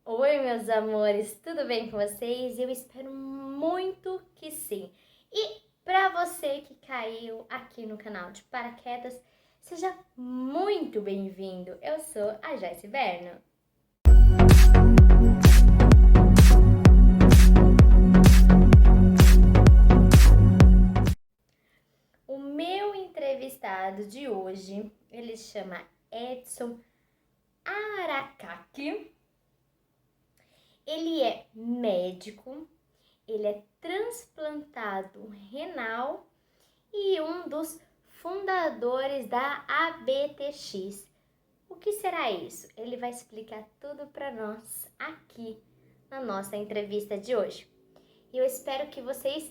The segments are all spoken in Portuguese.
Oi, meus amores, tudo bem com vocês? Eu espero muito que sim. E para você que caiu aqui no canal de paraquedas, seja muito bem-vindo. Eu sou a Joyce Berno. O meu entrevistado de hoje, ele chama Edson Aracaki. Ele é médico, ele é transplantado renal e um dos fundadores da ABTX. O que será isso? Ele vai explicar tudo para nós aqui na nossa entrevista de hoje. E eu espero que vocês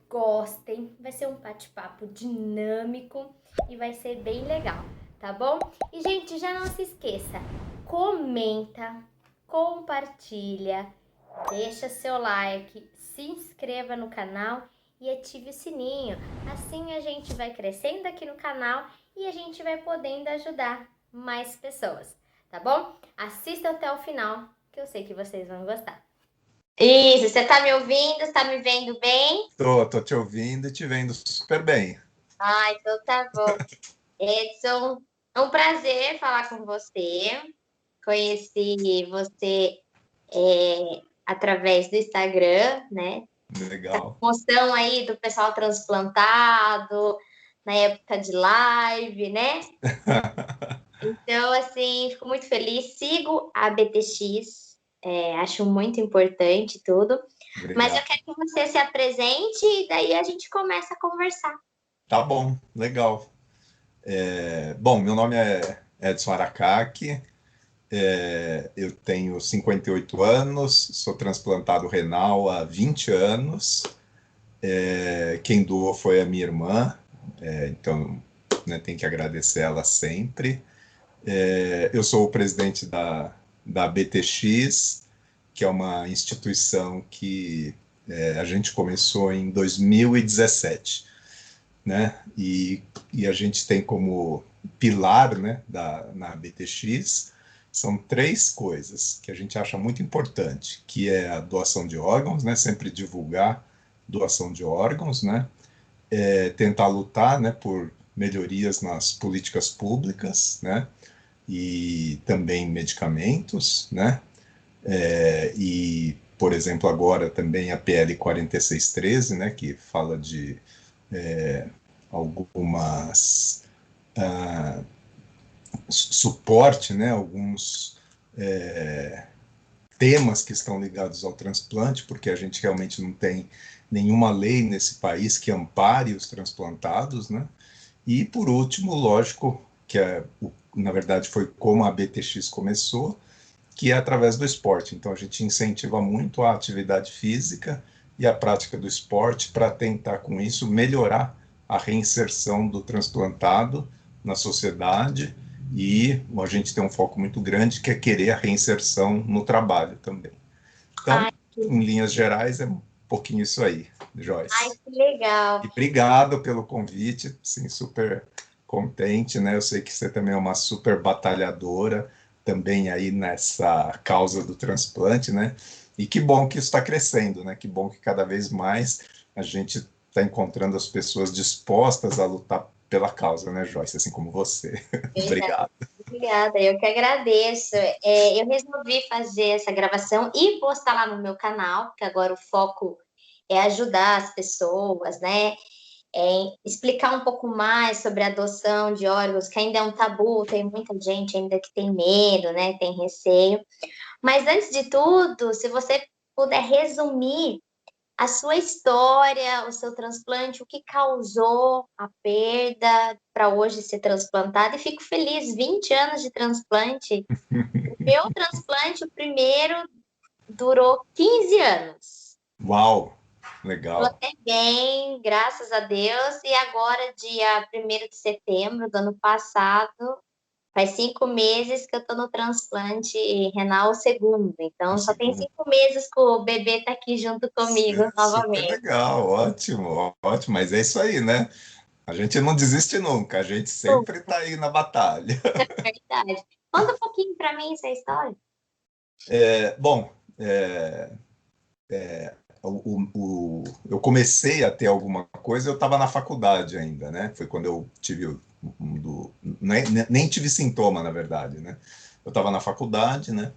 gostem. Vai ser um bate-papo dinâmico e vai ser bem legal, tá bom? E, gente, já não se esqueça, comenta, compartilha, deixa seu like, se inscreva no canal e ative o sininho. Assim a gente vai crescendo aqui no canal e a gente vai podendo ajudar mais pessoas, tá bom? Assista até o final, que eu sei que vocês vão gostar. Isso, você tá me ouvindo? Está me vendo bem? Tô te ouvindo e te vendo super bem. Então tá bom. Edson, é um prazer falar com você. Conheci você através do Instagram, né? Legal. Mostrão aí do pessoal transplantado, na época de live, né? Então, assim, fico muito feliz. Sigo a BTX, acho muito importante tudo. Mas eu Obrigado. quero que você se apresente e daí a gente começa a conversar. Tá bom, legal. Bom, meu nome é Edson Aracaki, eu tenho 58 anos, sou transplantado renal há 20 anos. Quem doou foi a minha irmã, então, né, tem que agradecer ela sempre. Eu sou o presidente da BTX, que é uma instituição que a gente começou em 2017, né? E a gente tem como pilar, né, na BTX, são três coisas que a gente acha muito importante, que é a doação de órgãos, né? Sempre divulgar doação de órgãos, né? Tentar lutar, né, por melhorias nas políticas públicas, né? E também medicamentos, né? E, por exemplo, agora também a PL 4613, né, que fala de algumas suporte, né, alguns temas que estão ligados ao transplante, porque a gente realmente não tem nenhuma lei nesse país que ampare os transplantados, né? E por último, lógico, que na verdade foi como a BTX começou, que é através do esporte. Então a gente incentiva muito a atividade física e a prática do esporte para tentar com isso melhorar a reinserção do transplantado na sociedade, e a gente tem um foco muito grande que é querer a reinserção no trabalho também. Então, Ai, em linhas gerais, é um pouquinho isso aí, Joyce. que legal. E obrigado pelo convite, sim, super contente, né? Eu sei que você também é uma super batalhadora, também aí nessa causa do transplante, né? E que bom que isso está crescendo, né? Que bom que cada vez mais a gente está encontrando as pessoas dispostas a lutar pela causa, né, Joyce? Assim como você. Verdade. Obrigado. Obrigada, eu que agradeço. Eu resolvi fazer essa gravação e postar lá no meu canal, porque agora o foco é ajudar as pessoas, né? Explicar um pouco mais sobre a adoção de órgãos, que ainda é um tabu, tem muita gente ainda que tem medo, né? Tem receio. Mas antes de tudo, se você puder resumir a sua história, o seu transplante, o que causou a perda para hoje ser transplantado, e fico feliz, 20 anos de transplante. O meu transplante, o primeiro, durou 15 anos. Uau, Estou legal. até bem, graças a Deus, e agora, dia 1º de setembro do ano passado, faz 5 meses que eu estou no transplante renal segundo, então só tem Conseguiu. 5 meses que o bebê está aqui junto comigo Super novamente. legal, ótimo, ótimo, mas é isso aí, né? A gente não desiste nunca, a gente sempre está aí na batalha. Verdade. Conta um pouquinho para mim essa história. Bom, eu comecei a ter alguma coisa, eu estava na faculdade ainda, né? Foi quando eu tive nem tive sintoma, na verdade, né? Eu estava na faculdade, né?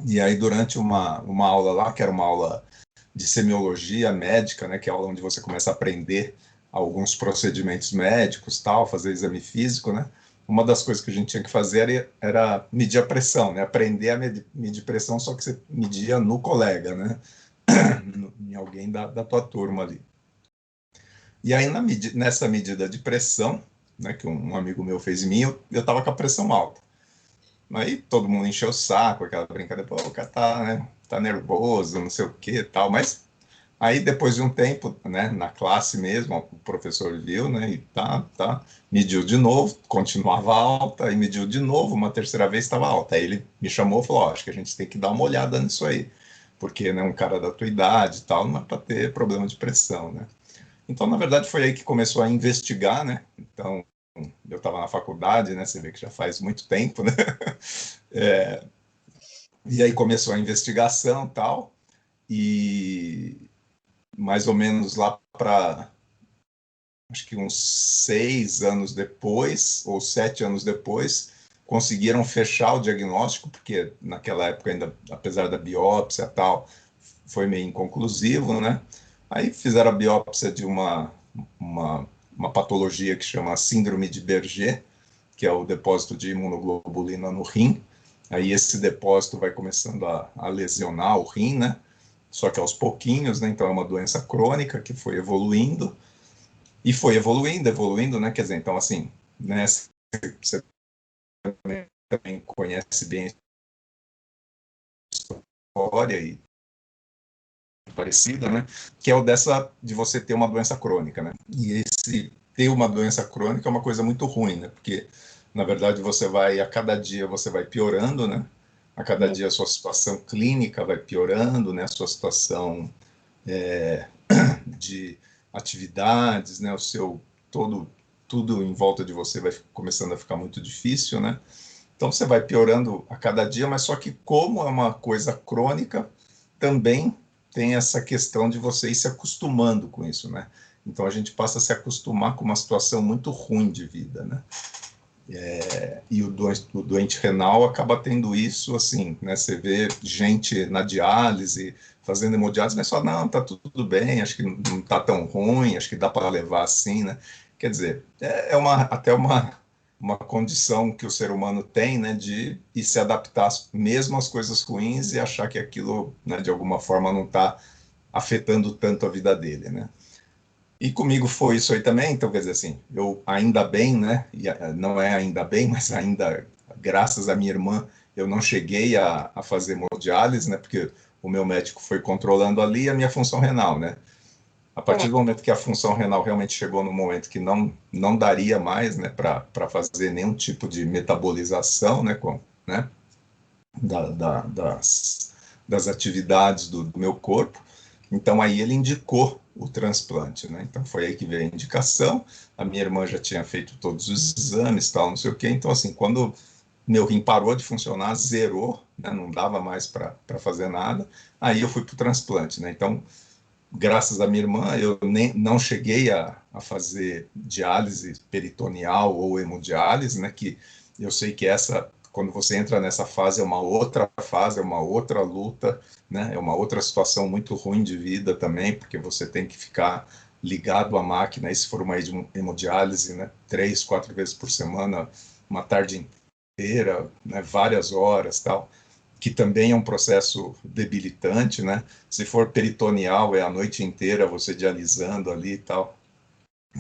E aí, durante uma aula lá, que era uma aula de semiologia médica, né? Que é a aula onde você começa a aprender alguns procedimentos médicos, tal, fazer exame físico, né? Uma das coisas que a gente tinha que fazer era medir a pressão, né? Aprender a medir pressão, só que você media no colega, né? Em alguém da tua turma ali. E aí, nessa medida de pressão, né, que um amigo meu fez em mim, eu estava com a pressão alta. Aí todo mundo encheu o saco, aquela brincadeira, pô, o cara tá nervoso, não sei o que tal, mas aí depois de um tempo, né, na classe mesmo, o professor viu, né, e mediu de novo, continuava alta, e mediu de novo, uma terceira vez estava alta. Aí ele me chamou e falou, acho que a gente tem que dar uma olhada nisso aí, porque, né, um cara da tua idade e tal, não é para ter problema de pressão, né. Então, na verdade, foi aí que começou a investigar, né, então eu estava na faculdade, né, você vê que já faz muito tempo, né, e aí começou a investigação e tal, e mais ou menos lá para acho que uns 6 anos depois, ou 7 anos depois, conseguiram fechar o diagnóstico, porque naquela época ainda, apesar da biópsia e tal, foi meio inconclusivo, né? Aí fizeram a biópsia de uma, uma patologia que chama síndrome de Berger, que é o depósito de imunoglobulina no rim. Aí esse depósito vai começando a lesionar o rim, né? Só que aos pouquinhos, né? Então é uma doença crônica que foi evoluindo, e foi evoluindo, né? Quer dizer, então assim, né? Você também conhece bem a história e parecida, né? Que é o de você ter uma doença crônica, né? E esse ter uma doença crônica é uma coisa muito ruim, né? Porque na verdade a cada dia você vai piorando, né? A cada dia a sua situação clínica vai piorando, né? A sua situação de atividades, né? O seu tudo em volta de você vai começando a ficar muito difícil, né? Então você vai piorando a cada dia, mas só que como é uma coisa crônica, também tem essa questão de você ir se acostumando com isso, né? Então a gente passa a se acostumar com uma situação muito ruim de vida, né? E o doente renal acaba tendo isso, assim, né? Você vê gente na diálise, fazendo hemodiálise, mas fala, não, tá tudo bem, acho que não tá tão ruim, acho que dá para levar assim, né? Quer dizer, até uma condição que o ser humano tem, né, de ir se adaptar mesmo às coisas ruins e achar que aquilo, né, de alguma forma não está afetando tanto a vida dele, né? E comigo foi isso aí também, então quer dizer assim, eu ainda bem, né, e não é ainda bem, mas ainda graças à minha irmã, eu não cheguei a fazer hemodiálise, né, porque o meu médico foi controlando ali a minha função renal, né. A partir do momento que a função renal realmente chegou no momento que não daria mais, né, para fazer nenhum tipo de metabolização, né, né, das atividades do meu corpo, então aí ele indicou o transplante, né? Então foi aí que veio a indicação. A minha irmã já tinha feito todos os exames, tal, não sei o quê. Então assim, quando meu rim parou de funcionar, zerou, né? Não dava mais para fazer nada. Aí eu fui para o transplante, né? Então, graças à minha irmã, eu não cheguei a fazer diálise peritoneal ou hemodiálise, né? Que eu sei que quando você entra nessa fase, é uma outra fase, é uma outra luta, né? É uma outra situação muito ruim de vida também, porque você tem que ficar ligado à máquina, e se for uma hemodiálise, né? 3, 4 vezes por semana, uma tarde inteira, né? Várias horas, tal, que também é um processo debilitante, né? Se for peritoneal, é a noite inteira você dialisando ali e tal.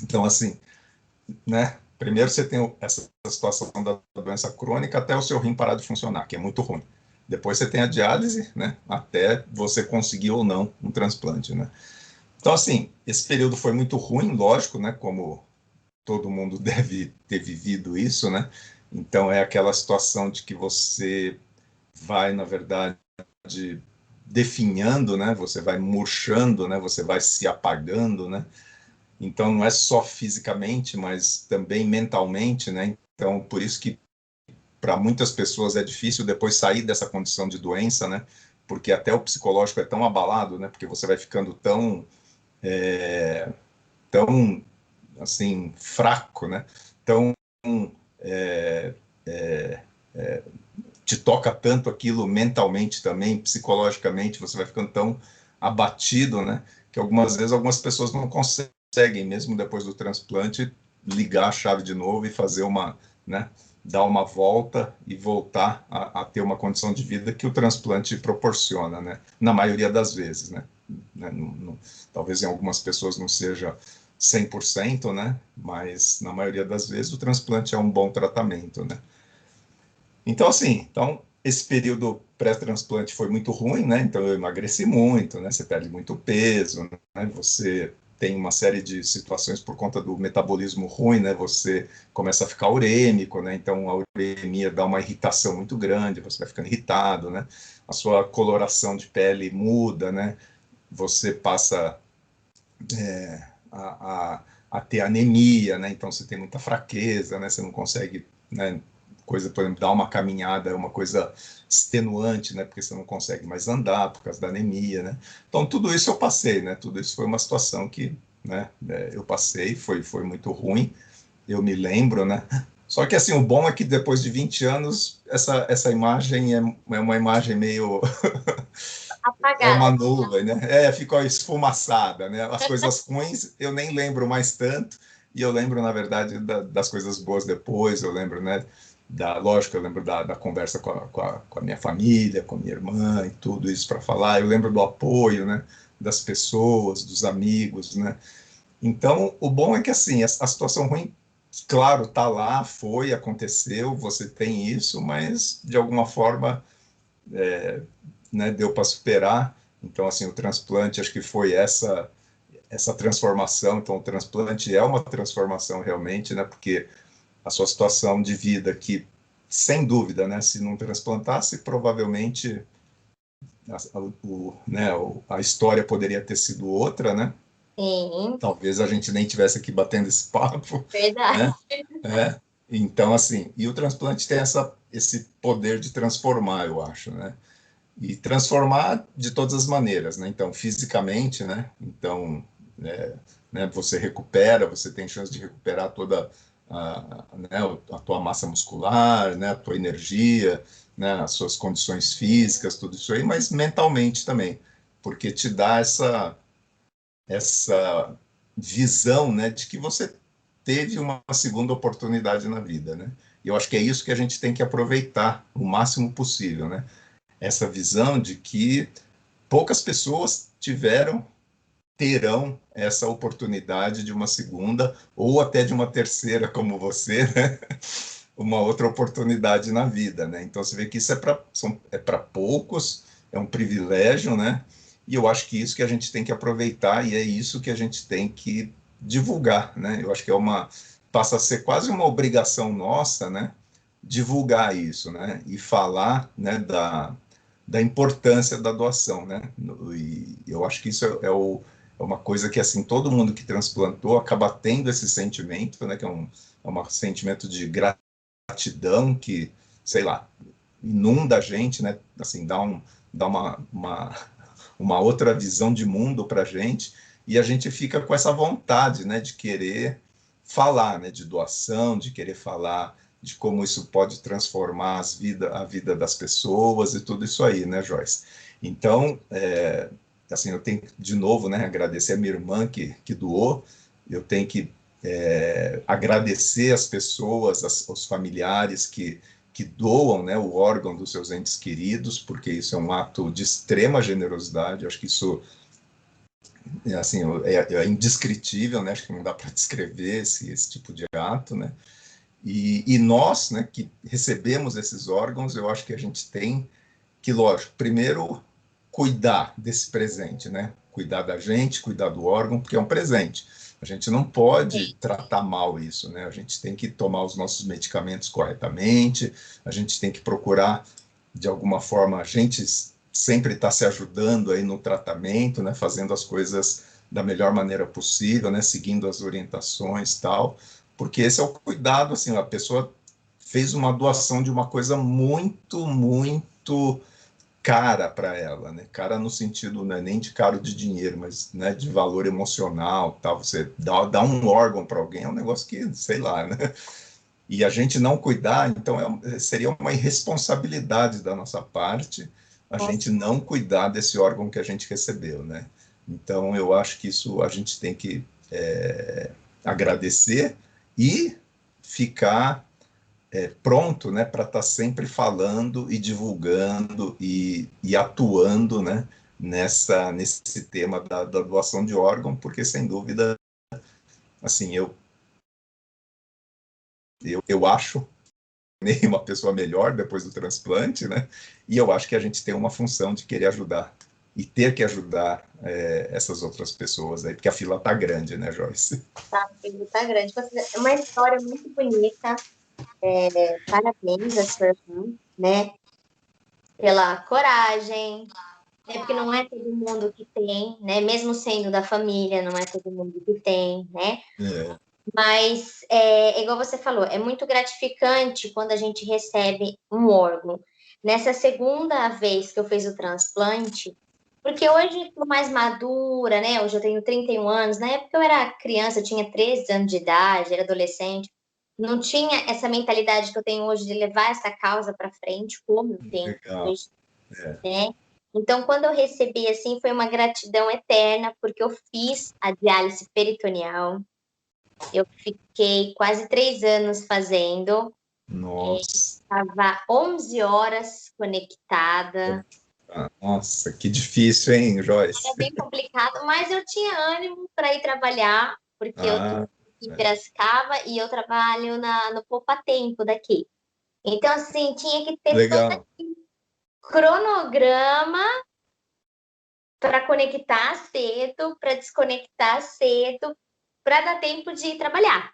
Então, assim, né? Primeiro você tem essa situação da doença crônica até o seu rim parar de funcionar, que é muito ruim. Depois você tem a diálise, né? Até você conseguir ou não um transplante, né? Então, assim, esse período foi muito ruim, lógico, né? Como todo mundo deve ter vivido isso, né? Então, é aquela situação de que você vai, na verdade, definhando, né? Você vai murchando, né? Você vai se apagando, né? Então, não é só fisicamente, mas também mentalmente, né? Então, por isso que para muitas pessoas é difícil depois sair dessa condição de doença, né? Porque até o psicológico é tão abalado, né? Porque você vai ficando tão assim, fraco, né? Tão é, é, te toca tanto aquilo mentalmente também, psicologicamente, você vai ficando tão abatido, né? Que algumas vezes algumas pessoas não conseguem, mesmo depois do transplante, ligar a chave de novo e fazer né? Dar uma volta e voltar a ter uma condição de vida que o transplante proporciona, né? Na maioria das vezes, né? Talvez em algumas pessoas não seja 100%, né? Mas na maioria das vezes o transplante é um bom tratamento, né? Então, assim, esse período pré-transplante foi muito ruim, né? Então, eu emagreci muito, né? Você perde muito peso, né? Você tem uma série de situações por conta do metabolismo ruim, né? Você começa a ficar urêmico, né? Então, a uremia dá uma irritação muito grande, você vai ficando irritado, né? A sua coloração de pele muda, né? Você passa a ter anemia, né? Então, você tem muita fraqueza, né? Você não consegue, né? Coisa, por exemplo, dar uma caminhada é uma coisa extenuante, né? Porque você não consegue mais andar por causa da anemia, né? Então, tudo isso eu passei, né? Tudo isso foi uma situação que, né? Eu passei, foi muito ruim, eu me lembro, né? Só que, assim, o bom é que depois de 20 anos, essa imagem é uma imagem meio... É Apagada. uma nuvem, né? Ficou esfumaçada, né? As coisas ruins eu nem lembro mais tanto, e eu lembro, na verdade, das coisas boas depois, eu lembro, né? Lógico, eu lembro da conversa com a minha família, com a minha irmã e tudo isso para falar, eu lembro do apoio, né? Das pessoas, dos amigos, né? Então, o bom é que, assim, a situação ruim, claro, tá lá, aconteceu, você tem isso, mas, de alguma forma, né, deu para superar. Então, assim, o transplante, acho que foi essa transformação. Então, o transplante é uma transformação realmente, né, porque a sua situação de vida que, sem dúvida, né, se não transplantasse, provavelmente né, a história poderia ter sido outra, né? Sim, Talvez a gente nem tivesse aqui batendo esse papo, verdade. né? Então, assim, e o transplante tem esse poder de transformar, eu acho, né? E transformar de todas as maneiras, né? Então, fisicamente, né? Então, né, você recupera, você tem chance de recuperar toda né, a tua massa muscular, né, a tua energia, né, as suas condições físicas, tudo isso aí, mas mentalmente também, porque te dá essa visão, né, de que você teve uma segunda oportunidade na vida, né? E eu acho que é isso que a gente tem que aproveitar o máximo possível, né? Essa visão de que poucas pessoas terão essa oportunidade de uma segunda ou até de uma terceira, como você, né? Uma outra oportunidade na vida, né? Então você vê que isso é para poucos, é um privilégio, né? E eu acho que isso que a gente tem que aproveitar e é isso que a gente tem que divulgar, né? Eu acho que passa a ser quase uma obrigação nossa, né? Divulgar isso, né? E falar, né? Da importância da doação, né? E eu acho que isso é uma coisa que assim todo mundo que transplantou acaba tendo esse sentimento, né? Que é um sentimento de gratidão que, sei lá, inunda a gente, né? Assim, dá uma outra visão de mundo para a gente e a gente fica com essa vontade, né? De querer falar, né? De doação, de querer falar de como isso pode transformar a vida das pessoas e tudo isso aí, né, Joyce? Então, assim, eu tenho de novo, né, agradecer a minha irmã que doou, eu tenho que agradecer as pessoas, os familiares que doam, né, o órgão dos seus entes queridos, porque isso é um ato de extrema generosidade, acho que isso assim, é indescritível, né, acho que não dá para descrever esse tipo de ato, né, e nós, né, que recebemos esses órgãos, eu acho que a gente tem que, lógico, primeiro cuidar desse presente, né? Cuidar da gente, cuidar do órgão, porque é um presente. A gente não pode tratar mal isso, né? A gente tem que tomar os nossos medicamentos corretamente, a gente tem que procurar, de alguma forma, a gente sempre está se ajudando aí no tratamento, né? Fazendo as coisas da melhor maneira possível, né? Seguindo as orientações e tal, porque esse é o cuidado, assim, a pessoa fez uma doação de uma coisa muito, muito cara para ela, né? Cara no sentido, não é nem de caro de dinheiro, mas, né, de valor emocional, tal. Você dá um órgão para alguém é um negócio que, sei lá, né? E a gente não cuidar, então seria uma irresponsabilidade da nossa parte a gente não cuidar desse órgão que a gente recebeu, né? Então eu acho que isso a gente tem que agradecer e ficar pronto, né, para estar sempre falando e divulgando e atuando, né, nesse tema da doação de órgão, porque sem dúvida, assim, eu acho uma pessoa melhor depois do transplante, né, e eu acho que a gente tem uma função de querer ajudar e ter que ajudar essas outras pessoas aí, porque a fila tá grande, né, Joyce? Tá, tá grande. É uma história muito bonita. Parabéns à sua irmã, né? Pela coragem, né? Porque não é todo mundo que tem, né? Mesmo sendo da família, não é todo mundo que tem, né? Mas, igual você falou, é muito gratificante quando a gente recebe um órgão. Nessa segunda vez que eu fiz o transplante, porque hoje eu tô mais madura, né? Hoje eu tenho 31 anos. Na época eu era criança, eu tinha 13 anos de idade, era adolescente. Não tinha essa mentalidade que eu tenho hoje de levar essa causa para frente, como eu tenho Legal. hoje, né? Então, quando eu recebi, assim, foi uma gratidão eterna, porque eu fiz a diálise peritoneal. Eu fiquei quase 3 anos fazendo. Nossa. Estava 11 horas conectada. Nossa, que difícil, hein, Joyce? Era bem complicado, mas eu tinha ânimo para ir trabalhar, porque eu estou em Piracicaba e eu trabalho no Poupa Tempo daqui. Então, assim, tinha que ter todo legal. aquele cronograma para conectar cedo, para desconectar cedo, para dar tempo de ir trabalhar,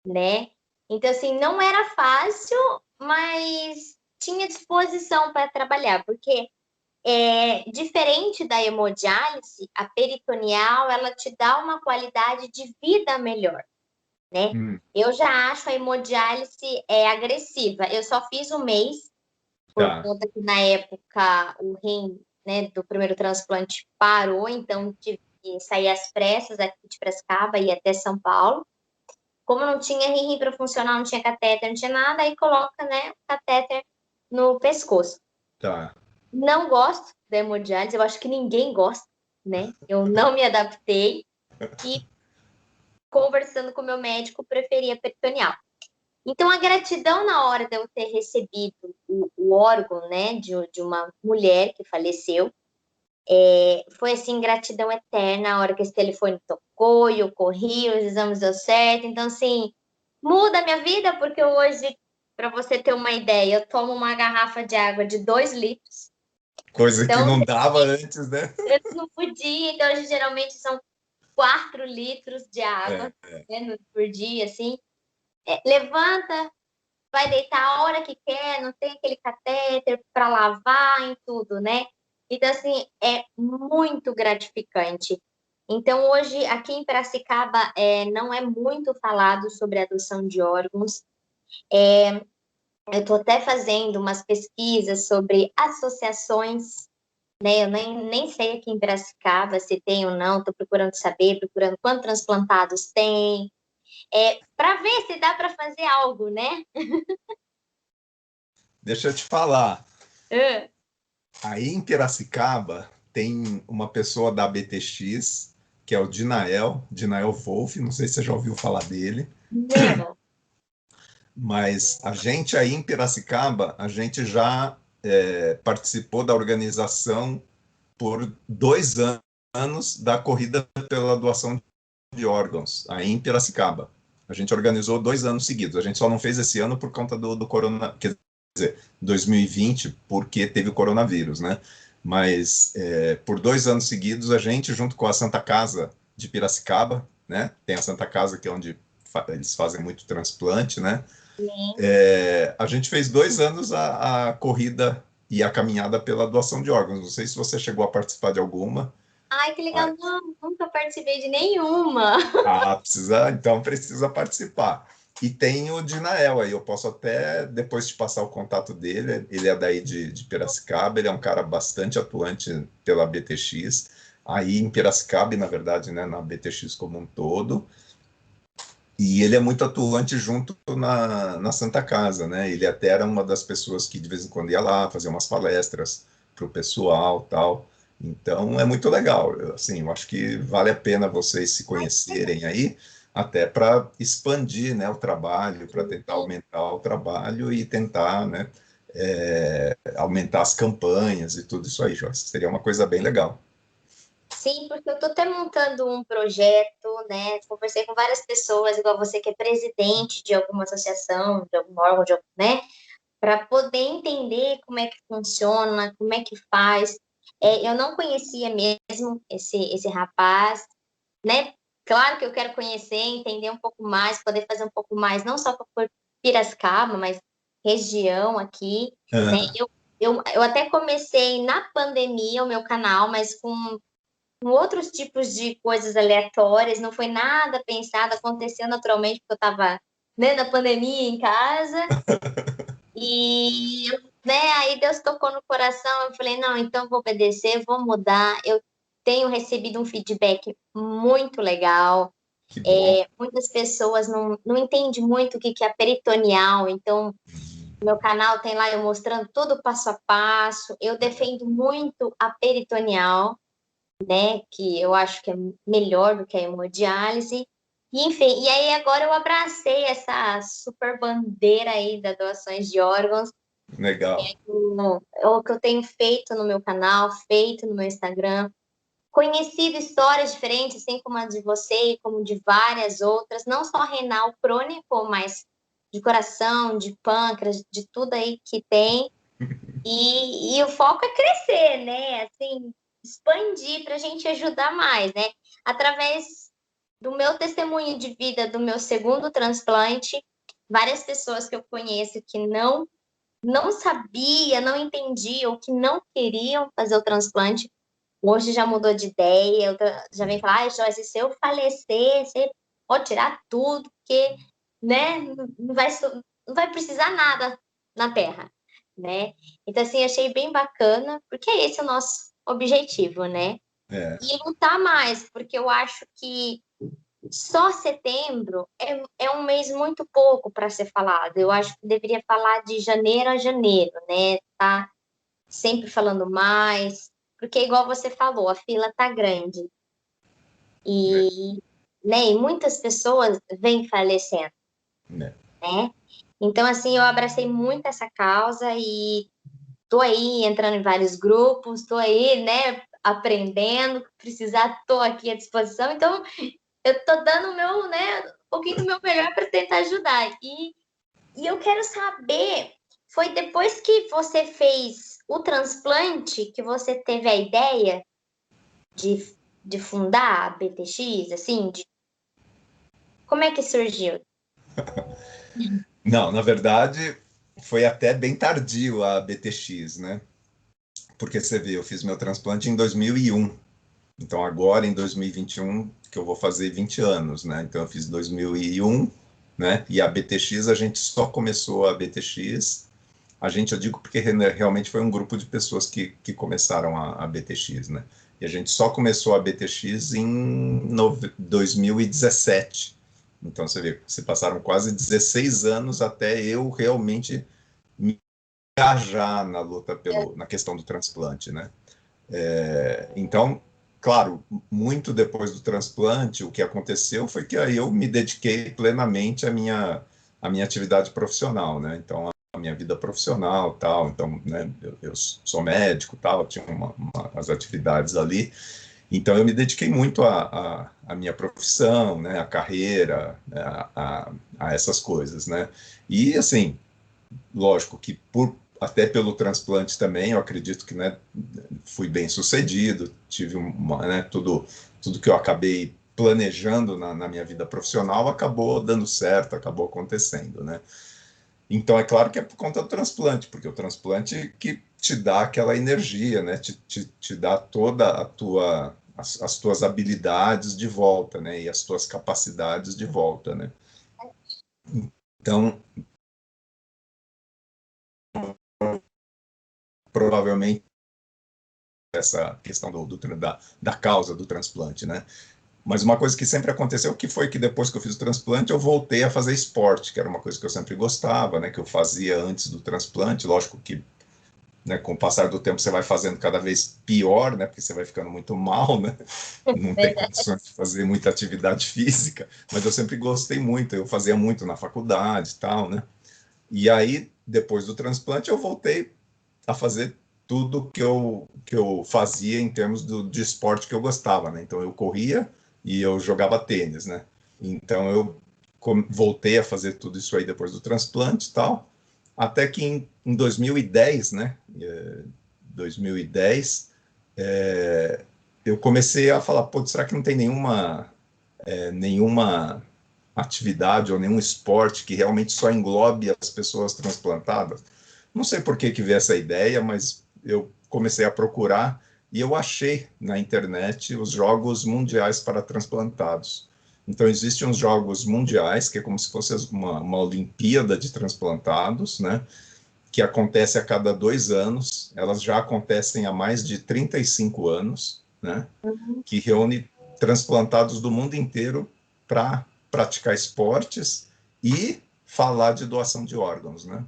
né? Então, assim, não era fácil, mas tinha disposição para trabalhar, porque diferente da hemodiálise, a peritoneal, ela te dá uma qualidade de vida melhor, né? Eu já acho a hemodiálise agressiva. Eu só fiz um mês, por conta que na época o rim, né, do primeiro transplante parou, então tive que sair às pressas aqui de Piracicaba e ir até São Paulo. Como não tinha rim para funcionar, não tinha catéter, não tinha nada, aí coloca, né, o catéter no pescoço. Tá. Não gosto da hemodiálise, eu acho que ninguém gosta, né? Eu não me adaptei e, conversando com o meu médico, preferia peritoneal. Então, a gratidão na hora de eu ter recebido o órgão, né, de uma mulher que faleceu, foi, assim, gratidão eterna a hora que esse telefone tocou e eu corri, os exames deu certo. Então, assim, muda a minha vida, porque hoje, para você ter uma ideia, eu tomo uma garrafa de água de 2 litros. Coisa então, que não dava antes, né? Eu não podia, então hoje geralmente são 4 litros de água, né, por dia, assim. Levanta, vai deitar a hora que quer, não tem aquele catéter para lavar em tudo, né? Então, assim, é muito gratificante. Então, hoje, aqui em Piracicaba, não é muito falado sobre a adoção de órgãos. Eu estou até fazendo umas pesquisas sobre associações, né? Eu nem sei aqui em Piracicaba se tem ou não, estou procurando saber, procurando quantos transplantados tem, para ver se dá para fazer algo, né? Deixa eu te falar. Uh. Aí em Piracicaba tem uma pessoa da BTX, que é o Dinael Wolff, não sei se você já ouviu falar dele. Não. Mas a gente aí em Piracicaba, a gente já participou da organização por 2 anos da corrida pela doação de órgãos, aí em Piracicaba. A gente organizou 2 anos seguidos. A gente só não fez esse ano por conta do corona, quer dizer, 2020, porque teve o coronavírus, né? Mas por 2 anos seguidos, a gente, junto com a Santa Casa de Piracicaba, né? Tem a Santa Casa, que é onde eles fazem muito transplante, né? A gente fez 2 anos a corrida e a caminhada pela doação de órgãos. Não sei se você chegou a participar de alguma. Ai, que legal. Não, nunca participei de nenhuma. Então precisa participar. E tem o Dinael aí, eu posso até depois te passar o contato dele. Ele é daí de Piracicaba, ele é um cara bastante atuante pela BTX, aí em Piracicaba, e, na verdade, né, na BTX como um todo. E ele é muito atuante junto na Santa Casa, né? Ele até era uma das pessoas que de vez em quando ia lá fazer umas palestras para o pessoal, tal. Então é muito legal. Assim, eu acho que vale a pena vocês se conhecerem aí, até para expandir, né, o trabalho, para tentar aumentar o trabalho e tentar, né, aumentar as campanhas e tudo isso aí, Joyce. Seria uma coisa bem legal. Sim, porque eu estou até montando um projeto, né? Conversei com várias pessoas, igual você que é presidente de alguma associação, de algum órgão, né? Para poder entender como é que funciona, como é que faz. Eu não conhecia mesmo esse rapaz, né? Claro que eu quero conhecer, entender um pouco mais, poder fazer um pouco mais, não só por Piracicaba, mas região aqui, né? Ah, Eu até comecei na pandemia o meu canal, mas com outros tipos de coisas aleatórias, não foi nada pensado, aconteceu naturalmente, porque eu estava, né, na pandemia em casa, e, né, aí Deus tocou no coração, eu falei, não, então vou obedecer, vou mudar, eu tenho recebido um feedback muito legal, que bom. muitas pessoas não entendem muito o que é peritoneal, então meu canal tem lá eu mostrando todo passo a passo, eu defendo muito a peritoneal, né, que eu acho que é melhor do que a hemodiálise. E, enfim, e aí agora eu abracei essa super bandeira aí das doações de órgãos, Legal. é o que eu tenho feito no meu canal, feito no meu Instagram, conhecido histórias diferentes, assim como a de você e como de várias outras, não só renal crônico, mas de coração, de pâncreas, de tudo aí que tem. E o foco é crescer, né? Assim, expandir para a gente ajudar mais, né? Através do meu testemunho de vida do meu segundo transplante, várias pessoas que eu conheço que não sabia, não entendia ou que não queriam fazer o transplante, hoje já mudou de ideia, já vem falar, ah, Joyce, se eu falecer, você pode tirar tudo, porque, né, não vai precisar nada na Terra, né? Então, assim, achei bem bacana, porque é esse o nosso objetivo, né? É, E lutar mais, porque eu acho que só setembro é um mês muito pouco para ser falado. Eu acho que deveria falar de janeiro a janeiro, né? Tá sempre falando mais, porque igual você falou, a fila tá grande né, e, né, e muitas pessoas vêm falecendo, né. né? Então, assim, eu abracei muito essa causa e tô aí entrando em vários grupos, tô aí, né, aprendendo, precisar, tô aqui à disposição. Então, eu tô dando o meu, né, um pouquinho do meu melhor para tentar ajudar. E eu quero saber, foi depois que você fez o transplante que você teve a ideia de fundar a BTX, assim, como é que surgiu? Não, na verdade, foi até bem tardio a BTX, né? Porque você vê, eu fiz meu transplante em 2001. Então, agora, em 2021, que eu vou fazer 20 anos, né? Então, eu fiz 2001, né? E a BTX, a gente só começou a BTX. A gente, eu digo porque realmente foi um grupo de pessoas que começaram a BTX, né? E a gente só começou a BTX em 2017. Então, você vê, se passaram quase 16 anos até eu realmente me engajar na luta na questão do transplante, né? Então, claro, muito depois do transplante, o que aconteceu foi que aí eu me dediquei plenamente à minha atividade profissional, né? Então, a minha vida profissional, tal. Então, né, eu sou médico, tal, tinha as atividades ali. Então, eu me dediquei muito à minha profissão, né, à carreira, né, a essas coisas, né? E, assim, lógico que até pelo transplante também, eu acredito que, né, fui bem sucedido, tive né, tudo que eu acabei planejando na minha vida profissional acabou dando certo, acabou acontecendo, né? Então é claro que é por conta do transplante, porque o transplante que te dá aquela energia, né? Te dá toda as tuas habilidades de volta, né? E as tuas capacidades de volta, né? Então, provavelmente, essa questão da causa do transplante, né? Mas uma coisa que sempre aconteceu, que foi que depois que eu fiz o transplante, eu voltei a fazer esporte, que era uma coisa que eu sempre gostava, né? Que eu fazia antes do transplante. Lógico que, né, com o passar do tempo você vai fazendo cada vez pior, né? Porque você vai ficando muito mal, né? Não tem condições de fazer muita atividade física. Mas eu sempre gostei muito. Eu fazia muito na faculdade e tal, né? E aí, depois do transplante, eu voltei a fazer tudo que eu fazia em termos de esporte que eu gostava, né? Então, eu corria e eu jogava tênis, né? Então, eu voltei a fazer tudo isso aí depois do transplante e tal, até que em 2010, né? 2010, eu comecei a falar, pô, será que não tem nenhuma atividade ou nenhum esporte que realmente só englobe as pessoas transplantadas? Não sei por que veio essa ideia, mas eu comecei a procurar e eu achei na internet os Jogos Mundiais para Transplantados. Então, existem os Jogos Mundiais, que é como se fosse uma Olimpíada de transplantados, né? Que acontece a cada 2 anos. Elas já acontecem há mais de 35 anos, né? Que reúne transplantados do mundo inteiro para praticar esportes e falar de doação de órgãos, né?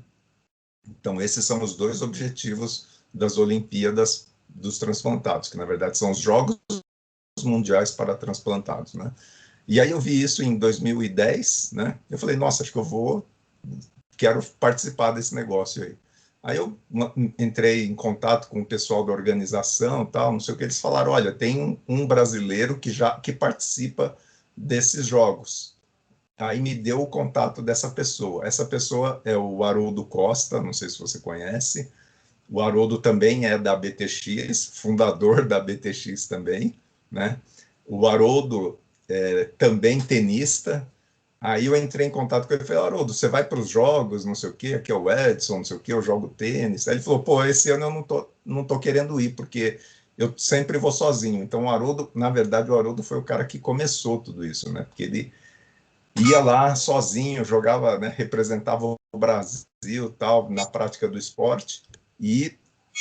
Então, esses são os dois objetivos das Olimpíadas dos transplantados, que na verdade são os Jogos Mundiais para Transplantados, né? E aí eu vi isso em 2010, né? Eu falei, nossa, acho que quero participar desse negócio aí. Aí eu entrei em contato com o pessoal da organização, tal, não sei o que, eles falaram, olha, tem um brasileiro que participa desses jogos. Aí me deu o contato dessa pessoa. Essa pessoa é o Haroldo Costa, não sei se você conhece. O Haroldo também é da BTX, fundador da BTX também, né? O Haroldo é também tenista. Aí eu entrei em contato com ele e falei, Haroldo, você vai para os jogos, não sei o quê, aqui é o Edson, não sei o quê, eu jogo tênis. Aí ele falou, pô, esse ano eu não tô querendo ir, porque eu sempre vou sozinho. Então o Haroldo, na verdade, o Haroldo foi o cara que começou tudo isso, né? Porque ele ia lá sozinho, jogava, né, representava o Brasil, tal, na prática do esporte,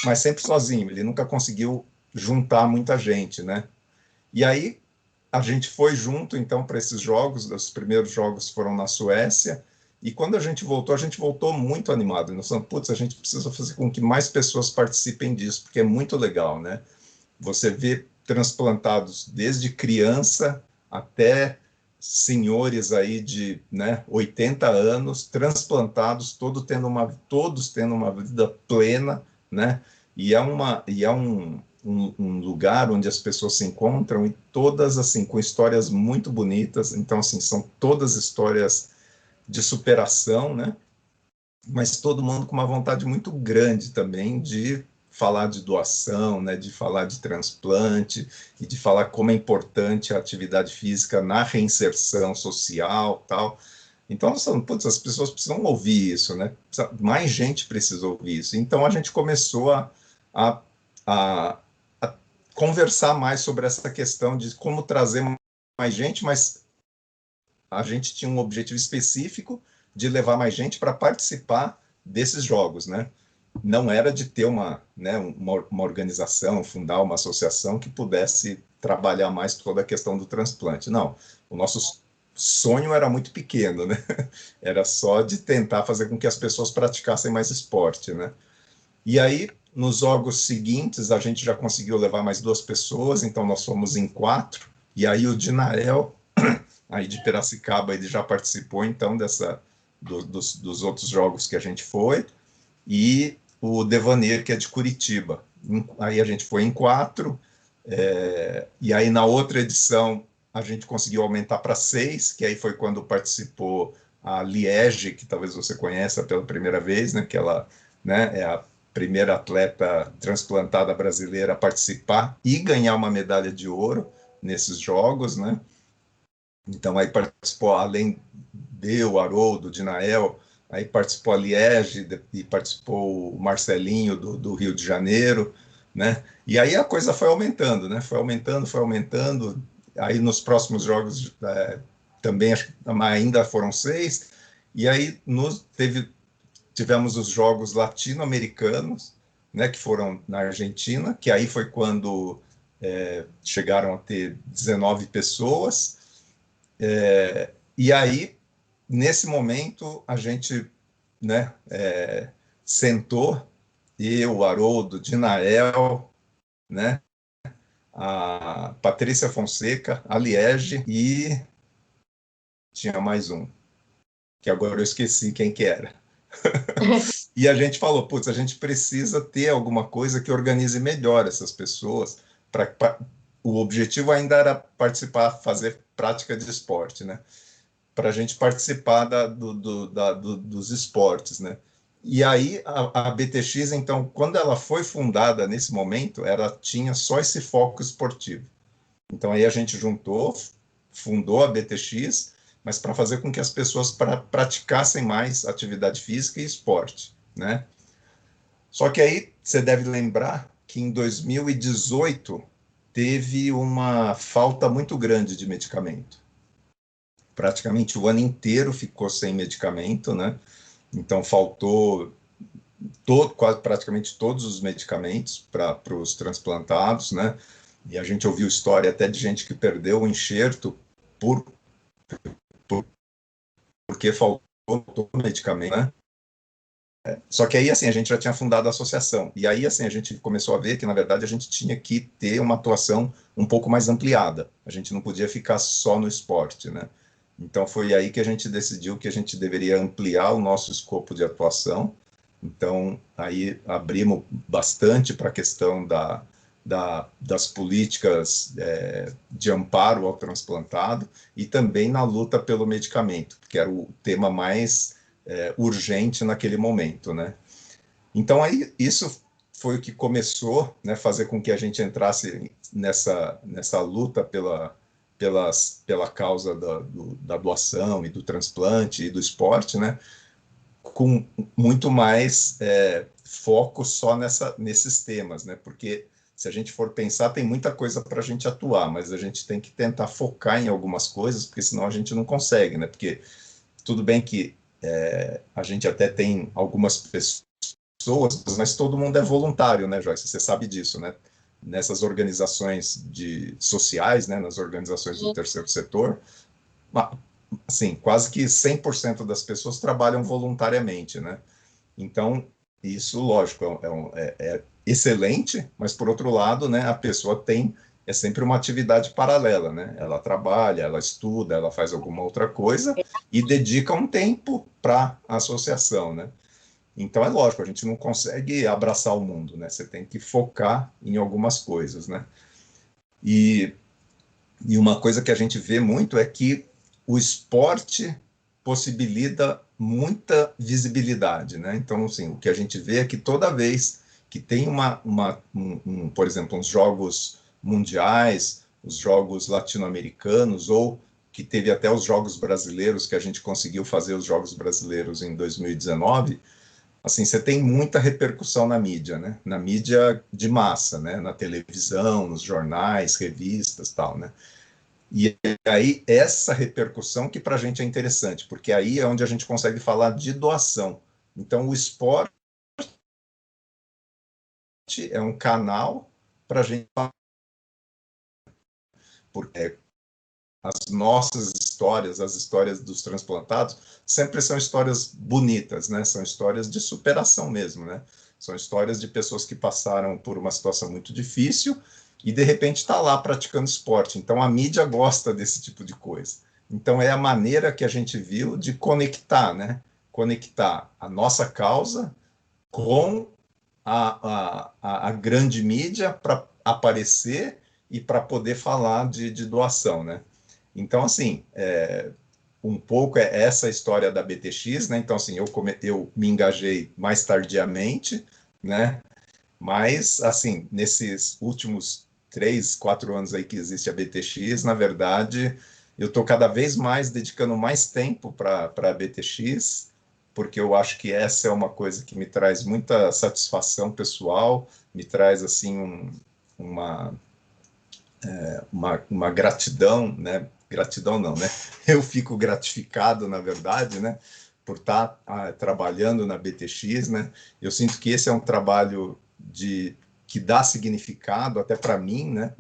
mas sempre sozinho, ele nunca conseguiu juntar muita gente, né? E aí a gente foi junto, então, para esses jogos, os primeiros jogos foram na Suécia, e quando a gente voltou muito animado, nós falamos, putz, a gente precisa fazer com que mais pessoas participem disso, porque é muito legal, né? Você vê transplantados desde criança até senhores aí de, né, 80 anos, transplantados, todos tendo uma vida plena, né? E é um lugar onde as pessoas se encontram e todas assim com histórias muito bonitas. Então assim são todas histórias de superação, né? Mas todo mundo com uma vontade muito grande também de falar de doação, né, de falar de transplante e de falar como é importante a atividade física na reinserção social, tal. Então, putz, as pessoas precisam ouvir isso, né? Mais gente precisa ouvir isso. Então, a gente começou a, a, a conversar mais sobre essa questão de como trazer mais gente, mas a gente tinha um objetivo específico de levar mais gente para participar desses jogos, né? Não era de ter uma organização, fundar uma associação que pudesse trabalhar mais toda a questão do transplante. Não, o nosso sonho era muito pequeno, né? Era só de tentar fazer com que as pessoas praticassem mais esporte, né? E aí, nos jogos seguintes, a gente já conseguiu levar mais 2 pessoas, então nós fomos em 4, e aí o Dinael, aí de Piracicaba, ele já participou, então, dos outros jogos que a gente foi, e o Devanir, que é de Curitiba. Aí a gente foi em 4, e aí na outra edição a gente conseguiu aumentar para 6, que aí foi quando participou a Liege, que talvez você conheça pela primeira vez, né, que ela, né, é a primeira atleta transplantada brasileira a participar e ganhar uma medalha de ouro nesses jogos, né? Então, aí participou, além de o Haroldo, de Nael, aí participou a Liege e participou o Marcelinho do Rio de Janeiro, né? E aí a coisa foi aumentando, né? Foi aumentando, foi aumentando. Aí nos próximos jogos também ainda foram 6, E aí tivemos os Jogos Latino-Americanos, né, que foram na Argentina, que aí foi quando chegaram a ter 19 pessoas. E aí, nesse momento, a gente, né, sentou, eu, o Haroldo, Dinael, né, a Patrícia Fonseca, a Liege, e tinha mais um, que agora eu esqueci quem que era. E a gente falou, putz, a gente precisa ter alguma coisa que organize melhor essas pessoas. O objetivo ainda era participar, fazer prática de esporte, né? Para a gente participar dos esportes, né? E aí a BTX, então, quando ela foi fundada nesse momento, ela tinha só esse foco esportivo. Então aí a gente fundou a BTX, mas para fazer com que as pessoas praticassem mais atividade física e esporte, né? Só que aí você deve lembrar que em 2018 teve uma falta muito grande de medicamento. Praticamente o ano inteiro ficou sem medicamento, né? Então faltou quase praticamente todos os medicamentos para os transplantados, né? E a gente ouviu história até de gente que perdeu o enxerto por, porque faltou medicamento, né? Só que aí, assim, a gente já tinha fundado a associação. E aí, assim, a gente começou a ver que, na verdade, a gente tinha que ter uma atuação um pouco mais ampliada. A gente não podia ficar só no esporte, né? Então, foi aí que a gente decidiu que a gente deveria ampliar o nosso escopo de atuação. Então, aí abrimos bastante para a questão das políticas de amparo ao transplantado e também na luta pelo medicamento, que era o tema mais urgente naquele momento, né? Então, aí, isso foi o que começou, né, fazer com que a gente entrasse nessa luta pela causa da doação e do transplante e do esporte, né, com muito mais foco só nesses temas, né, porque se a gente for pensar, tem muita coisa para a gente atuar, mas a gente tem que tentar focar em algumas coisas, porque senão a gente não consegue, né, porque tudo bem que a gente até tem algumas pessoas, mas todo mundo é voluntário, né, Joyce? Você sabe disso, né? Nessas organizações sociais, né, nas organizações do terceiro setor, assim, quase que 100% das pessoas trabalham voluntariamente, né? Então, isso, lógico, é excelente, mas, por outro lado, né, a pessoa é sempre uma atividade paralela, né? Ela trabalha, ela estuda, ela faz alguma outra coisa e dedica um tempo para a associação, né? Então, é lógico, a gente não consegue abraçar o mundo, né? Você tem que focar em algumas coisas, né? E uma coisa que a gente vê muito é que o esporte possibilita muita visibilidade, né? Então, assim, o que a gente vê é que toda vez que tem por exemplo, uns jogos mundiais, os jogos latino-americanos, ou que teve até os jogos brasileiros, que a gente conseguiu fazer os jogos brasileiros em 2019, assim, você tem muita repercussão na mídia, né? Na mídia de massa, né? Na televisão, nos jornais, revistas, tal, né? E aí, essa repercussão que para a gente é interessante, porque aí é onde a gente consegue falar de doação. Então, o esporte é um canal para a gente falar, porque as nossas histórias, as histórias dos transplantados, sempre são histórias bonitas, né? São histórias de superação mesmo, né? São histórias de pessoas que passaram por uma situação muito difícil e, de repente, está lá praticando esporte. Então, a mídia gosta desse tipo de coisa. Então, é a maneira que a gente viu de conectar, né? Conectar a nossa causa com a grande mídia para aparecer e para poder falar de doação, né? Então, assim, um pouco é essa história da BTX, né? Então, assim, eu me engajei mais tardiamente, né? Mas, assim, nesses últimos 3, 4 anos aí que existe a BTX, na verdade, eu estou cada vez mais dedicando mais tempo para a BTX, porque eu acho que essa é uma coisa que me traz muita satisfação pessoal, me traz, assim, uma, uma gratidão, né? Gratidão não, né? Eu fico gratificado, na verdade, né? por estar trabalhando na BTX, né? Eu sinto que esse é um trabalho que dá significado até para mim, né?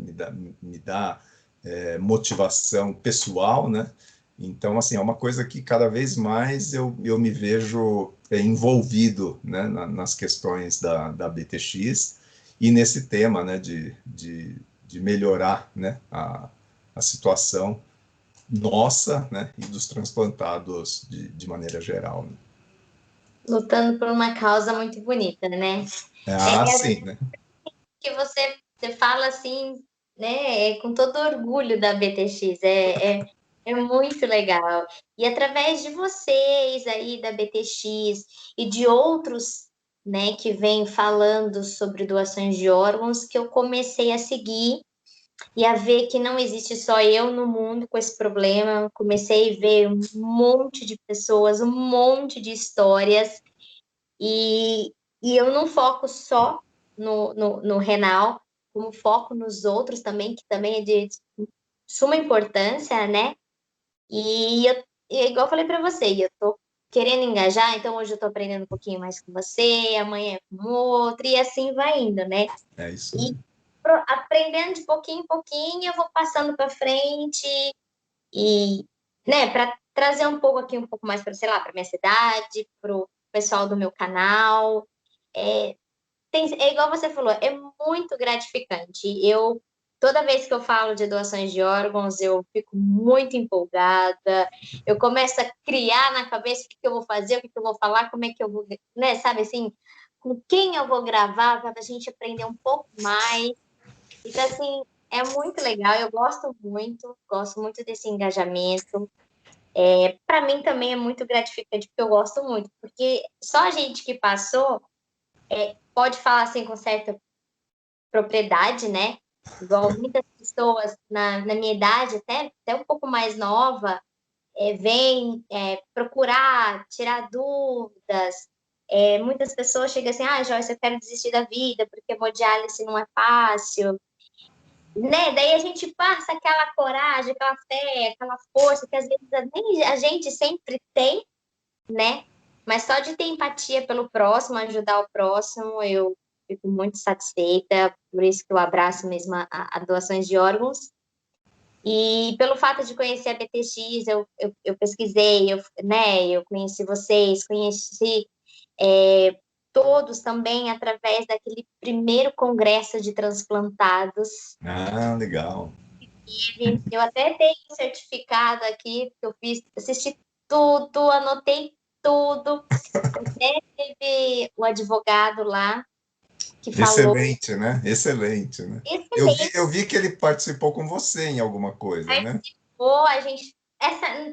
Me dá motivação pessoal, né? Então, assim, é uma coisa que cada vez mais eu me vejo envolvido, né, nas questões da BTX e nesse tema, né, de melhorar, né, a situação nossa, né, e dos transplantados de maneira geral. Né? Lutando por uma causa muito bonita, né? Sim, né? Que você fala assim, né, com todo orgulho da BTX, é muito legal. E através de vocês aí da BTX e de outros, né, que vêm falando sobre doações de órgãos, que eu comecei a seguir e a ver que não existe só eu no mundo com esse problema. Comecei a ver um monte de pessoas, um monte de histórias, e eu não foco só no renal, como foco nos outros também, que também é de suma importância, né? E igual eu falei para você, eu tô querendo engajar, então hoje eu tô aprendendo um pouquinho mais com você, amanhã com outro, e assim vai indo, né? É isso E mesmo. aprendendo de pouquinho em pouquinho, eu vou passando para frente e, né, para trazer um pouco aqui, um pouco mais para, sei lá, para minha cidade, para o pessoal do meu canal. É igual você falou, é muito gratificante. Toda vez que eu falo de doações de órgãos, eu fico muito empolgada. Eu começo a criar na cabeça o que eu vou fazer, o que eu vou falar, como é que eu vou, né, sabe assim, com quem eu vou gravar para a gente aprender um pouco mais. Então, assim, é muito legal. Eu gosto muito desse engajamento. Para mim também é muito gratificante, porque eu gosto muito, porque só a gente que passou pode falar assim com certa propriedade, né? Igual muitas pessoas na minha idade, até um pouco mais nova, vêm procurar, tirar dúvidas. Muitas pessoas chegam assim, Joyce, eu quero desistir da vida, porque hemodiálise não é fácil. Né? Daí a gente passa aquela coragem, aquela fé, aquela força que às vezes nem a gente sempre tem, né? Mas só de ter empatia pelo próximo, ajudar o próximo, eu fico muito satisfeita, por isso que eu abraço mesmo a doações de órgãos. E pelo fato de conhecer a BTX, eu pesquisei, né, eu conheci vocês, conheci todos também através daquele primeiro congresso de transplantados. Legal. Eu até tenho um certificado aqui, que eu fiz, assisti tudo, anotei tudo. Até teve o advogado lá que falou. Excelente, né? Excelente, né? Excelente, Eu vi que ele participou com você em alguma coisa, né? participou, a gente.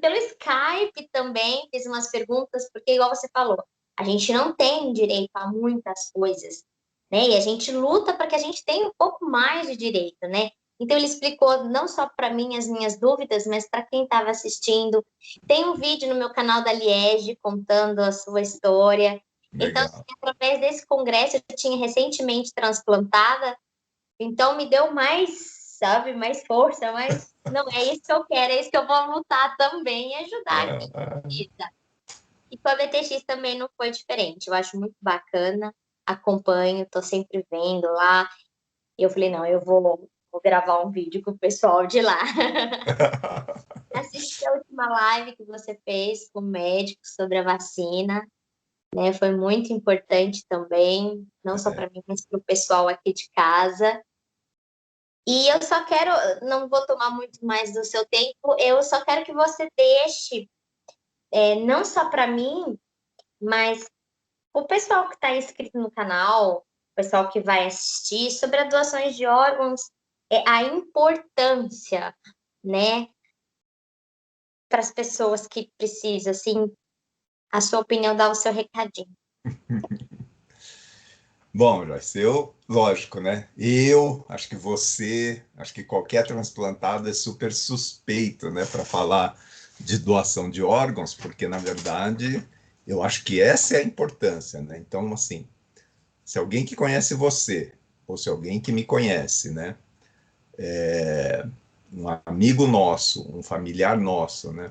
Pelo Skype também fez umas perguntas, porque, igual você falou, a gente não tem direito a muitas coisas, né? E a gente luta para que a gente tenha um pouco mais de direito, né? Então, ele explicou não só para mim as minhas dúvidas, mas para quem estava assistindo. Tem um vídeo no meu canal da Liege contando a sua história. Então, Legal. através desse congresso, eu tinha recentemente transplantada, então me deu mais, sabe, mais força, mais. Não, é isso que eu quero, é isso que eu vou lutar também e ajudar quem precisa. E com a BTX também não foi diferente. Eu acho muito bacana, acompanho, tô sempre vendo lá. E eu falei, não, eu vou gravar um vídeo com o pessoal de lá. Assisti a última live que você fez com o médico sobre a vacina, né? Foi muito importante também, não só para mim, mas para o pessoal aqui de casa. E eu só quero, não vou tomar muito mais do seu tempo, eu só quero que você deixe, não só para mim, mas o pessoal que está inscrito no canal, o pessoal que vai assistir, sobre as doações de órgãos, a importância, né, para as pessoas que precisam, assim, a sua opinião, dá o seu recadinho. Bom, Joyce, lógico, né? Acho que você, acho que qualquer transplantado é super suspeito, né, para falar de doação de órgãos, porque, na verdade, eu acho que essa é a importância, né? Então, assim, se alguém que conhece você, ou se alguém que me conhece, né, um amigo nosso, um familiar nosso, né,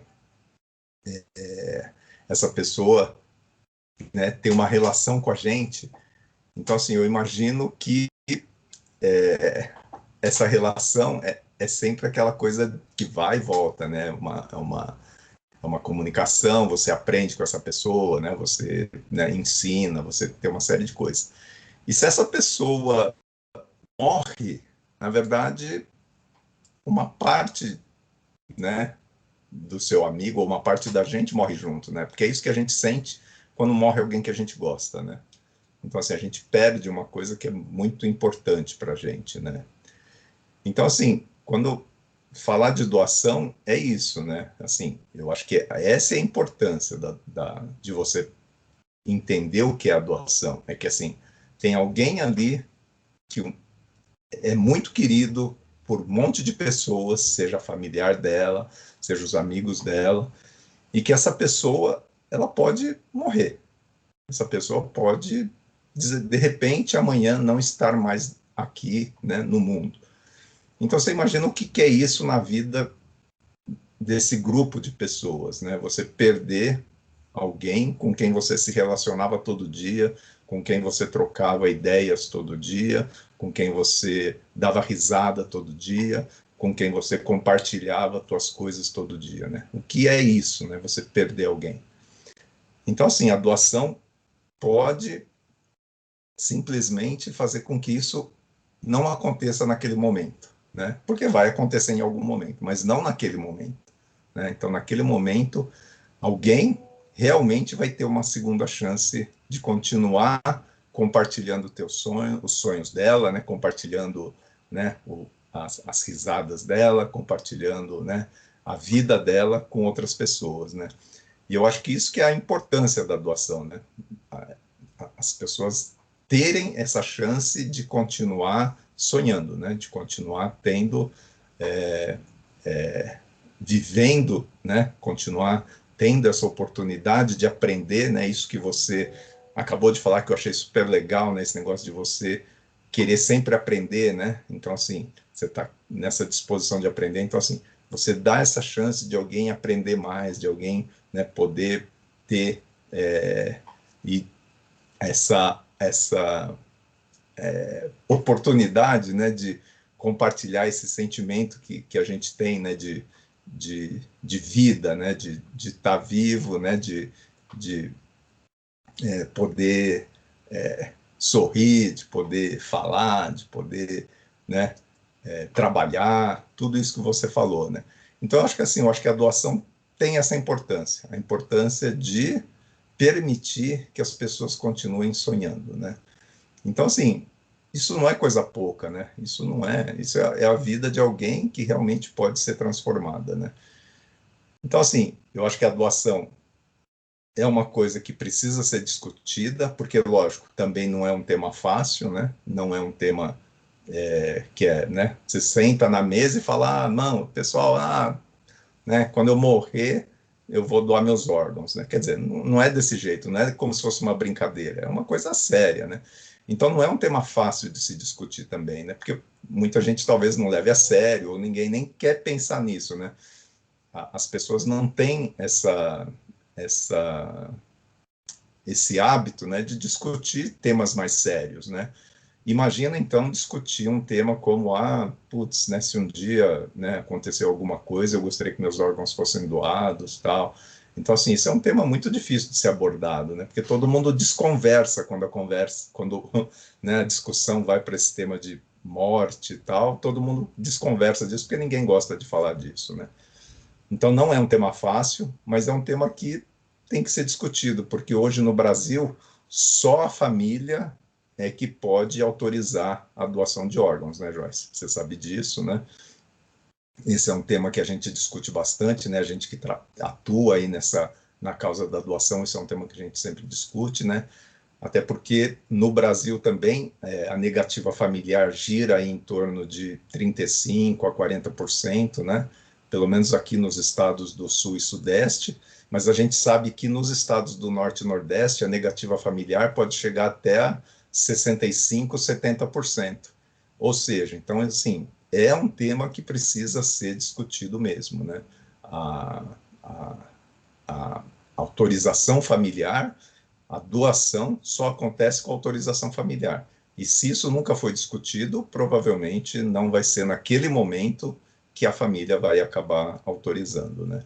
essa pessoa, né, ter uma relação com a gente. Então, assim, eu imagino que essa relação é sempre aquela coisa que vai e volta, né? É uma comunicação, você aprende com essa pessoa, né? Você, né, ensina, você tem uma série de coisas. E se essa pessoa morre, na verdade, uma parte, né, do seu amigo ou uma parte da gente morre junto, né? Porque é isso que a gente sente quando morre alguém que a gente gosta, né? Então, assim, a gente perde uma coisa que é muito importante para a gente, né? Então, assim, quando falar de doação, é isso, né? Assim, eu acho que essa é a importância de você entender o que é a doação. É que, assim, tem alguém ali que é muito querido por um monte de pessoas, seja familiar dela, seja os amigos dela, e que essa pessoa, ela pode morrer. Essa pessoa pode, de repente, amanhã não estar mais aqui, né, no mundo. Então, você imagina o que é isso na vida desse grupo de pessoas, né? Você perder alguém com quem você se relacionava todo dia, com quem você trocava ideias todo dia, com quem você dava risada todo dia, com quem você compartilhava suas coisas todo dia, né? O que é isso, né? Você perder alguém. Então, assim, a doação pode simplesmente fazer com que isso não aconteça naquele momento, né? Porque vai acontecer em algum momento, mas não naquele momento, né? Então, naquele momento, alguém realmente vai ter uma segunda chance de continuar compartilhando o teu sonho, os sonhos dela, né? Compartilhando, né, as risadas dela, compartilhando, né, a vida dela com outras pessoas, né? E eu acho que isso que é a importância da doação, né? As pessoas terem essa chance de continuar sonhando, né? De continuar tendo, vivendo, né? Continuar tendo essa oportunidade de aprender, né? Isso que você acabou de falar que eu achei super legal, né? Esse negócio de você querer sempre aprender, né? Então, assim, você está nessa disposição de aprender, então, assim, você dá essa chance de alguém aprender mais, de alguém, né, poder ter e essa oportunidade, né, de compartilhar esse sentimento que a gente tem, né, de vida, né, de estar vivo, né, de poder sorrir, de poder falar, de poder, né, trabalhar, tudo isso que você falou, né. Então, eu acho que assim, eu acho que a doação tem essa importância, a importância de permitir que as pessoas continuem sonhando, né. Então, assim, isso não é coisa pouca, né? Isso não é, isso é a vida de alguém que realmente pode ser transformada, né? Então, assim, eu acho que a doação é uma coisa que precisa ser discutida, porque, lógico, também não é um tema fácil, né? Não é um tema que é, né? Você senta na mesa e fala, ah, não, pessoal, né? Quando eu morrer, eu vou doar meus órgãos, né? Quer dizer, não é desse jeito, não é como se fosse uma brincadeira, é uma coisa séria, né? Então não é um tema fácil de se discutir também, né? Porque muita gente talvez não leve a sério, ou ninguém nem quer pensar nisso, né? As pessoas não têm essa esse hábito, né, de discutir temas mais sérios, né? Imagina, então, discutir um tema como, putz, né, se um dia, né, aconteceu alguma coisa, eu gostaria que meus órgãos fossem doados, tal. Então, assim, isso é um tema muito difícil de ser abordado, né, porque todo mundo desconversa quando né, a discussão vai para esse tema de morte e tal, todo mundo desconversa disso, porque ninguém gosta de falar disso, né. Então, não é um tema fácil, mas é um tema que tem que ser discutido, porque hoje no Brasil, só a família é que pode autorizar a doação de órgãos, né, Joyce? Você sabe disso, né? Esse é um tema que a gente discute bastante, né? A gente que atua aí na causa da doação, isso é um tema que a gente sempre discute, né? Até porque no Brasil também a negativa familiar gira aí em torno de 35% a 40%, né? Pelo menos aqui nos estados do Sul e Sudeste, mas a gente sabe que nos estados do Norte e Nordeste a negativa familiar pode chegar até 65%, 70%. Ou seja, então, assim, é um tema que precisa ser discutido mesmo, né? A, a, a, autorização familiar, a doação só acontece com autorização familiar. E se isso nunca foi discutido, provavelmente não vai ser naquele momento que a família vai acabar autorizando, né?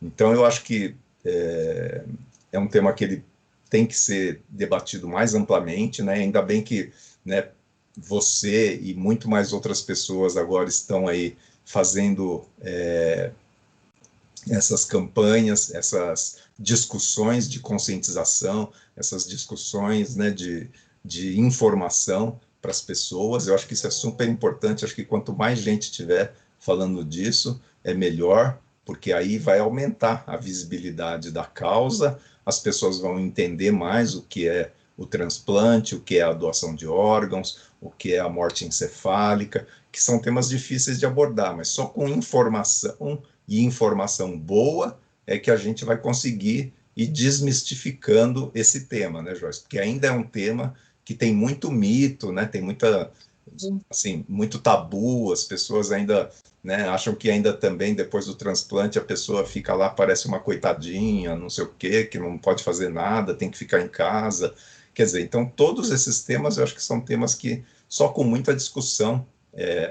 Então, eu acho que é um tema que ele tem que ser debatido mais amplamente, né? Ainda bem que, né, você e muito mais outras pessoas agora estão aí fazendo essas campanhas, essas discussões de conscientização, essas discussões, né, de informação para as pessoas. Eu acho que isso é super importante. Acho que quanto mais gente tiver falando disso, é melhor, porque aí vai aumentar a visibilidade da causa, as pessoas vão entender mais o que é o transplante, o que é a doação de órgãos, o que é a morte encefálica, que são temas difíceis de abordar, mas só com informação e informação boa é que a gente vai conseguir ir desmistificando esse tema, né, Joyce? Porque ainda é um tema que tem muito mito, né? Tem muita, assim, muito tabu, as pessoas ainda, né, acham que ainda também depois do transplante a pessoa fica lá, parece uma coitadinha, não sei o quê, que não pode fazer nada, tem que ficar em casa. Quer dizer, então todos esses temas eu acho que são temas que só com muita discussão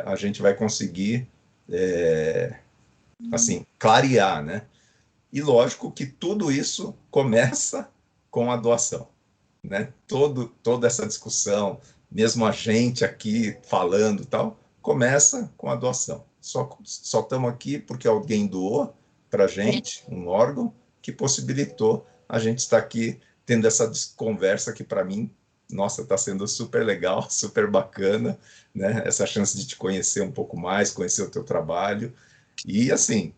a gente vai conseguir assim, clarear, né? E lógico que tudo isso começa com a doação, né? Toda essa discussão, mesmo a gente aqui falando e tal, começa com a doação. Só estamos aqui porque alguém doou para a gente um órgão que possibilitou a gente estar aqui tendo essa conversa que para mim, nossa, está sendo super legal, super bacana, né? Essa chance de te conhecer um pouco mais, conhecer o teu trabalho. E assim,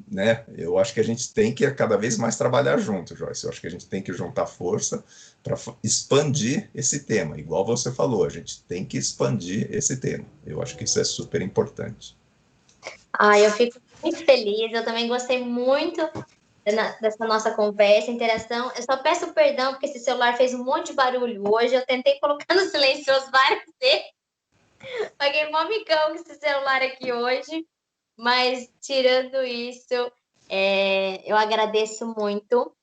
né? Eu acho que a gente tem que cada vez mais trabalhar junto, Joyce. Eu acho que a gente tem que juntar força para expandir esse tema. Igual você falou, a gente tem que expandir esse tema. Eu acho que isso é super importante. Eu fico muito feliz. Eu também gostei muito dessa nossa conversa, interação. Eu só peço perdão porque esse celular fez um monte de barulho hoje. Eu tentei colocar no silencioso várias vezes. Paguei mó micão com esse celular aqui hoje. Mas, tirando isso, eu agradeço muito.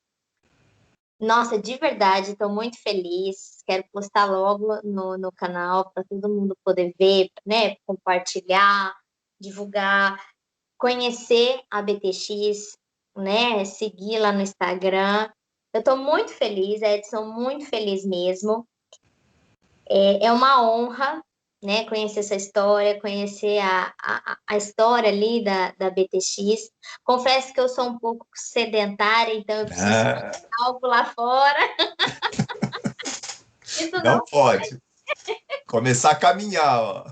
Nossa, de verdade, estou muito feliz. Quero postar logo no canal para todo mundo poder ver, né? Compartilhar, divulgar, conhecer a BTX, né? Seguir lá no Instagram. Eu estou muito feliz, Edson, muito feliz mesmo. É uma honra, né, conhecer essa história, conhecer a história ali da BTX. Confesso que eu sou um pouco sedentária, então eu preciso fazer algo lá fora. Isso Não não. pode. Começar a caminhar, ó.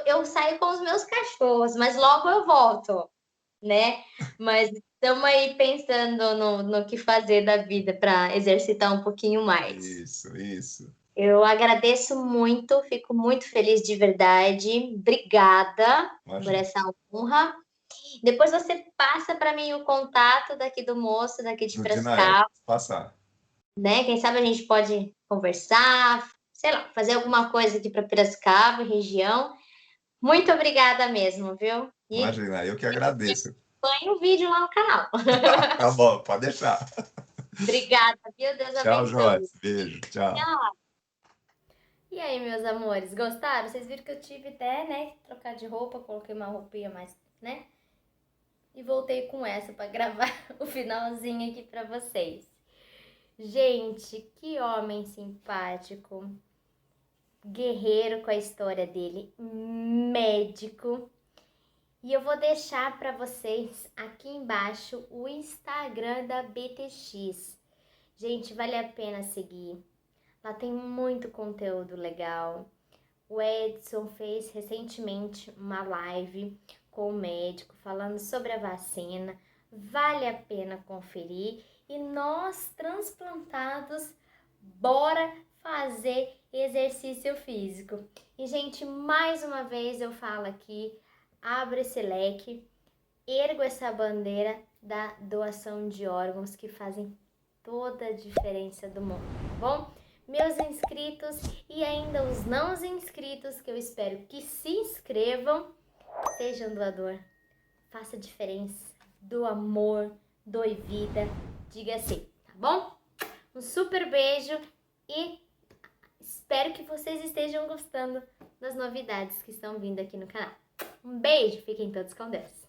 Eu saio com os meus cachorros, mas logo eu volto, né? Mas estamos aí pensando no que fazer da vida para exercitar um pouquinho mais. Isso. Eu agradeço muito, fico muito feliz de verdade. Obrigada por essa honra. Depois você passa para mim o contato daqui do moço, daqui de Do Dinael, Piracicaba, passar. né? Quem sabe a gente pode conversar, sei lá, fazer alguma coisa aqui para Piracicaba, região. Muito obrigada mesmo, viu? E Imagina, eu que agradeço. põe o vídeo lá no canal. Tá bom, pode deixar. Obrigada, viu? Deus Tchau, abençoe. Joyce. Beijo, tchau. Tchau. E aí, meus amores, gostaram? Vocês viram que eu tive até, né, trocar de roupa, coloquei uma roupinha mais, né? E voltei com essa para gravar o finalzinho aqui para vocês. Gente, que homem simpático, guerreiro com a história dele, médico. E eu vou deixar para vocês aqui embaixo o Instagram da BTX. Gente, vale a pena seguir. Lá tem muito conteúdo legal. O Edson fez recentemente uma live com o médico falando sobre a vacina. Vale a pena conferir. E nós, transplantados, bora fazer exercício físico. E, gente, mais uma vez eu falo aqui, abra esse leque, ergo essa bandeira da doação de órgãos que fazem toda a diferença do mundo, tá bom? Meus inscritos e ainda os não inscritos, que eu espero que se inscrevam, sejam doador, faça diferença, doe amor, doe vida, diga sim, tá bom? Um super beijo e espero que vocês estejam gostando das novidades que estão vindo aqui no canal. Um beijo, fiquem todos com Deus.